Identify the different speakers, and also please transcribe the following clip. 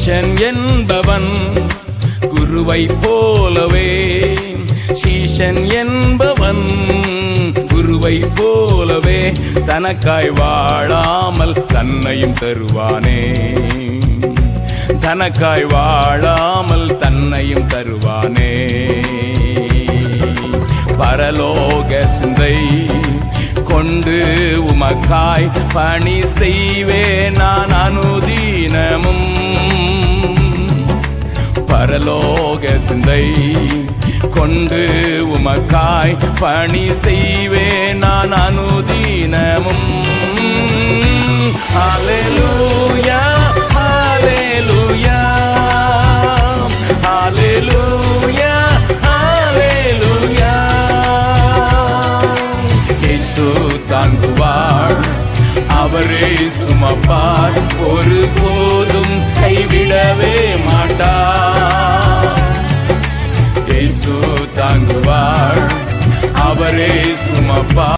Speaker 1: சீஷன் என்பவன் குருவை போலவே, சீஷன் என்பவன் குருவை போலவே தனக்காய் வாழாமல் தன்னையும் தருவானே, தனக்காய் வாழாமல் தன்னையும் தருவானே. பரலோக சிந்தை கொண்டு உமக்காய் பணி செய்வேன் நான் அனுதீனமும். பரலோக சிந்தை கொண்டு உமக்காய் பணி செய்வேன் நான் அனுதீனமும். ஹல்லேலூயா ஹல்லேலூயா ஹல்லேலூயா ஹல்லேலூயா. இயேசு தாங்குவார், அவரே சுமப்பார், ஒருபோதும் கைவிடவே மாட்டார். இயேசு தாங்குவார், அவரே சுமப்பார்.